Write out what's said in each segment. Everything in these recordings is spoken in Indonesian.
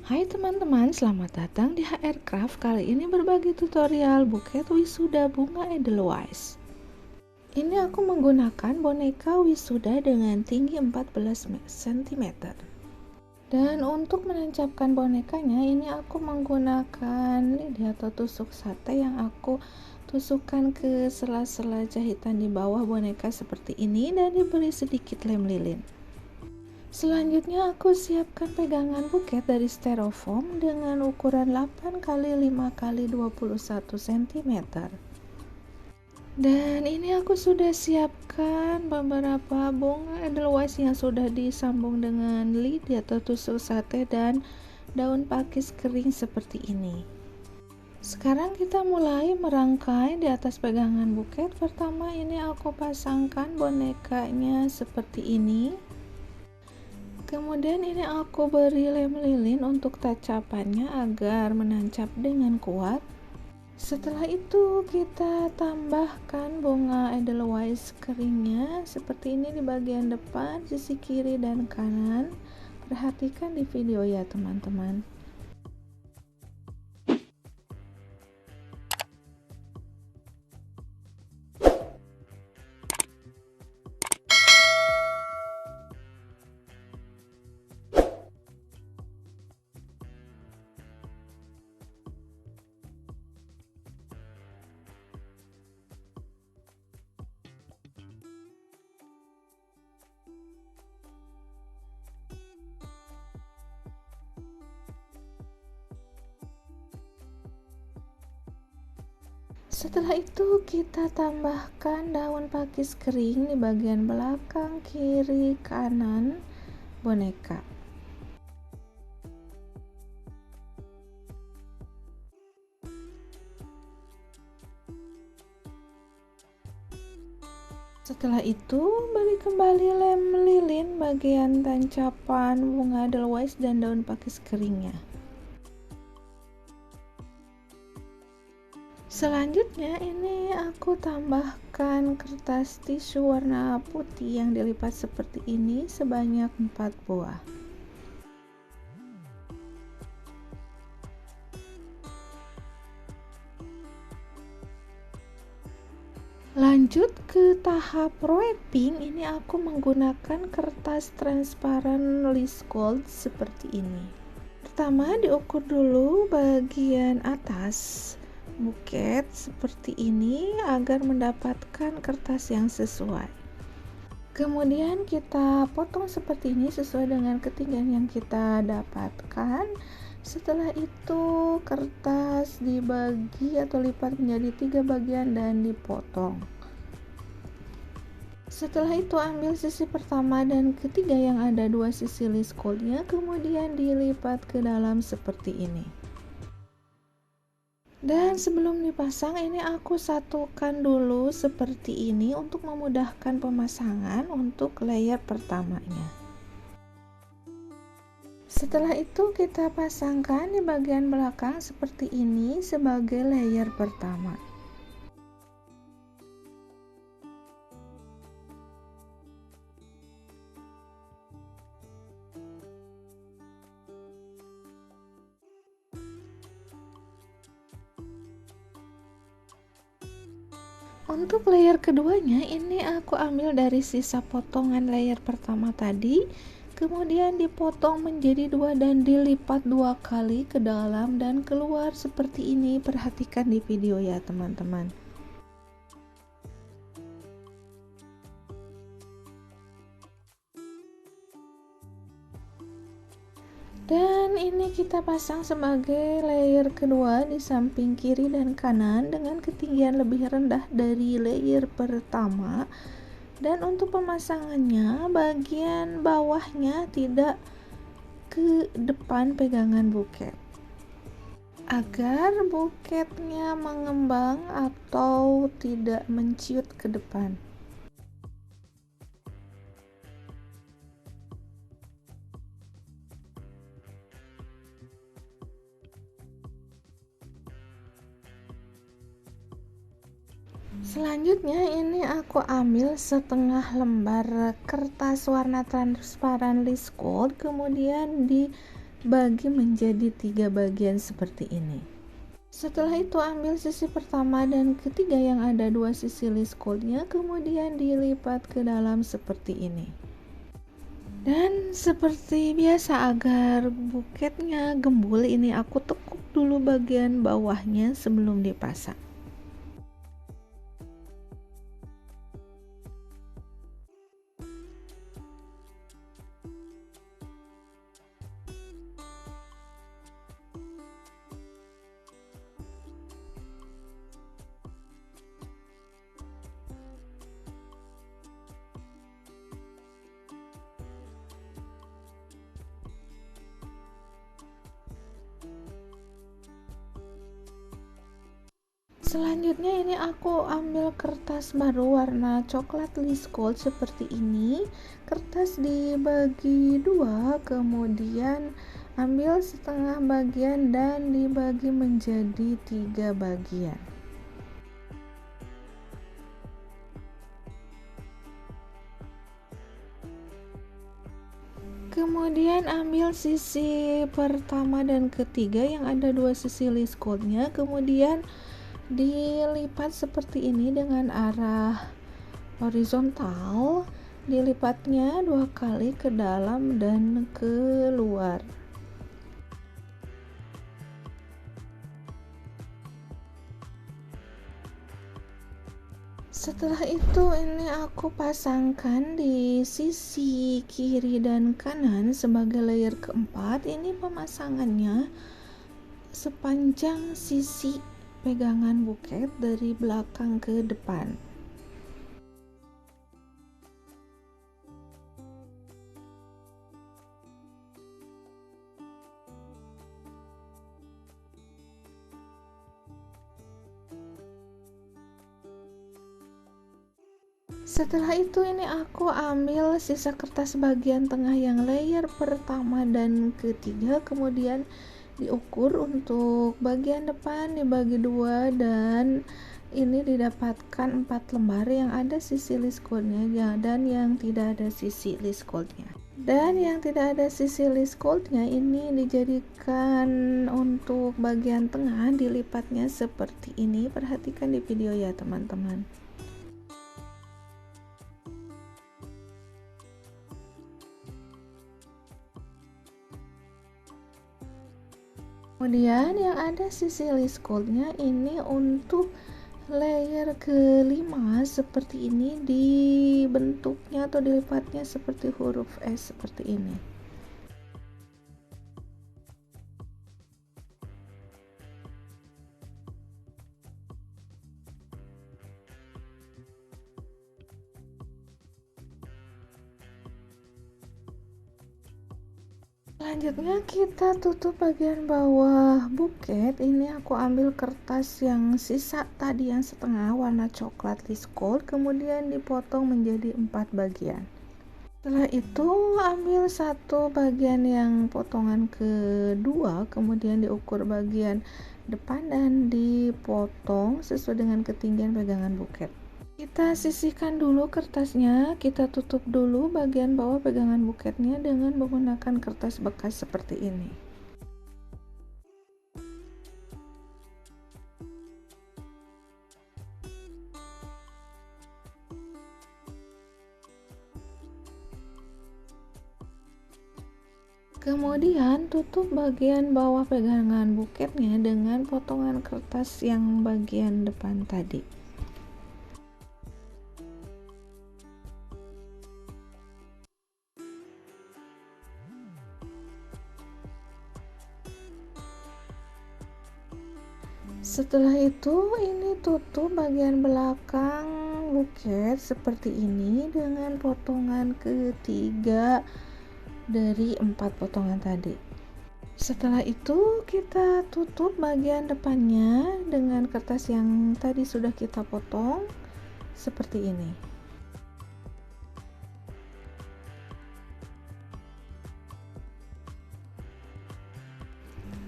Hai teman-teman, selamat datang di HR Craft. Kali ini berbagi tutorial buket wisuda bunga Edelweiss. Ini aku menggunakan boneka wisuda dengan tinggi 14 cm. Dan untuk menancapkan bonekanya, ini aku menggunakan lidi atau tusuk sate yang aku tusukkan ke sela-sela jahitan di bawah boneka seperti ini dan diberi sedikit lem lilin. Selanjutnya aku siapkan pegangan buket dari styrofoam dengan ukuran 8 x 5 x 21 cm. Dan ini aku sudah siapkan beberapa bunga Edelweiss yang sudah disambung dengan lidi atau tusuk sate dan daun pakis kering seperti ini. Sekarang kita mulai merangkai di atas pegangan buket. Pertama ini aku pasangkan bonekanya seperti ini. Kemudian ini aku beri lem lilin untuk tacapannya agar menancap dengan kuat. Setelah itu kita tambahkan bunga Edelweiss keringnya seperti ini di bagian depan, sisi kiri dan kanan. Perhatikan di video ya teman-teman. Setelah itu kita tambahkan daun pakis kering di bagian belakang, kiri, kanan boneka. Setelah itu beri kembali lem lilin bagian tancapan bunga Edelweiss dan daun pakis keringnya. Selanjutnya ini aku tambahkan kertas tisu warna putih yang dilipat seperti ini sebanyak 4 buah. Lanjut ke tahap wrapping. Ini aku menggunakan kertas transparan list gold seperti ini. Pertama diukur dulu bagian atas buket seperti ini agar mendapatkan kertas yang sesuai. Kemudian kita potong seperti ini sesuai dengan ketinggian yang kita dapatkan. Setelah itu kertas dibagi atau lipat menjadi 3 bagian dan dipotong. Setelah itu ambil sisi pertama dan ketiga yang ada 2 sisi list goldnya, kemudian dilipat ke dalam seperti ini. Dan sebelum dipasang ini aku satukan dulu seperti ini untuk memudahkan pemasangan untuk layer pertamanya. Setelah itu kita pasangkan di bagian belakang seperti ini sebagai layer pertama. Untuk layer keduanya ini aku ambil dari sisa potongan layer pertama tadi, kemudian dipotong menjadi 2 dan dilipat 2 kali ke dalam dan keluar seperti ini. Perhatikan di video ya teman-teman. Dan ini kita pasang sebagai layer kedua di samping kiri dan kanan dengan ketinggian lebih rendah dari layer pertama. Dan untuk pemasangannya bagian bawahnya tidak ke depan pegangan buket agar buketnya mengembang atau tidak menciut ke depan. Selanjutnya ini aku ambil setengah lembar kertas warna transparan list gold, kemudian bagi menjadi 3 bagian seperti ini. Setelah itu ambil sisi pertama dan ketiga yang ada 2 sisi list coldnya, kemudian dilipat ke dalam seperti ini. Dan seperti biasa agar buketnya gembul, ini aku tekuk dulu bagian bawahnya sebelum dipasang. Selanjutnya ini aku ambil kertas baru warna coklat list gold seperti ini. Kertas dibagi 2, kemudian ambil setengah bagian dan dibagi menjadi 3 bagian. Kemudian ambil sisi pertama dan ketiga yang ada 2 sisi list goldnya, kemudian dilipat seperti ini dengan arah horizontal, dilipatnya 2 kali ke dalam dan keluar. Setelah itu ini aku pasangkan di sisi kiri dan kanan sebagai layer keempat. Ini pemasangannya sepanjang sisi pegangan buket dari belakang ke depan. Setelah itu ini aku ambil sisa kertas bagian tengah yang layer pertama dan ketiga, kemudian diukur untuk bagian depan dibagi 2 dan ini didapatkan 4 lembar yang ada sisi list goldnya dan yang tidak ada sisi list goldnya. Dan yang tidak ada sisi list goldnya ini dijadikan untuk bagian tengah, dilipatnya seperti ini. Perhatikan di video ya teman-teman. Kemudian yang ada sisi list goldnya ini untuk layer kelima seperti ini, dibentuknya atau dilipatnya seperti huruf S seperti ini. Selanjutnya kita tutup bagian bawah buket. Ini aku ambil kertas yang sisa tadi yang setengah warna coklat list gold, kemudian dipotong menjadi 4 bagian. Setelah itu ambil satu bagian yang potongan kedua, kemudian diukur bagian depan dan dipotong sesuai dengan ketinggian pegangan buket. Kita sisihkan dulu kertasnya, kita tutup dulu bagian bawah pegangan buketnya dengan menggunakan kertas bekas seperti ini. Kemudian tutup bagian bawah pegangan buketnya dengan potongan kertas yang bagian depan tadi. Setelah itu ini tutup bagian belakang buket seperti ini dengan potongan ketiga dari 4 potongan tadi. Setelah itu kita tutup bagian depannya dengan kertas yang tadi sudah kita potong seperti ini.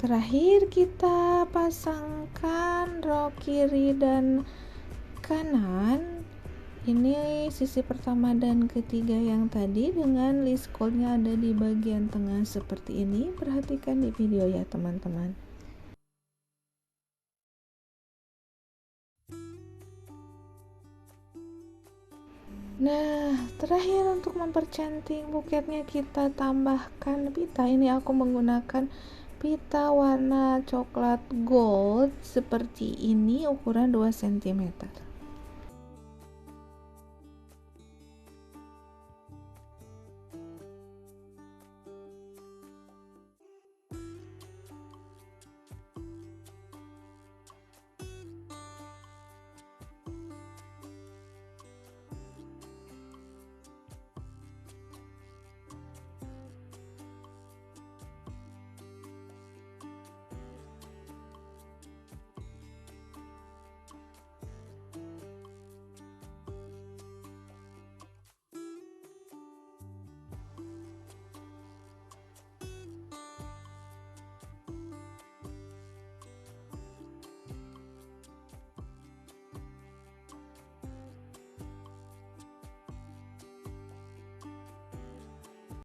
Terakhir kita pasangkan rok kiri dan kanan Ini sisi pertama dan ketiga yang tadi dengan list goalnya ada di bagian tengah seperti ini. Perhatikan di video ya teman-teman. Nah, terakhir untuk mempercantik buketnya kita tambahkan pita. Ini aku menggunakan pita warna coklat gold seperti ini, ukuran 2 cm.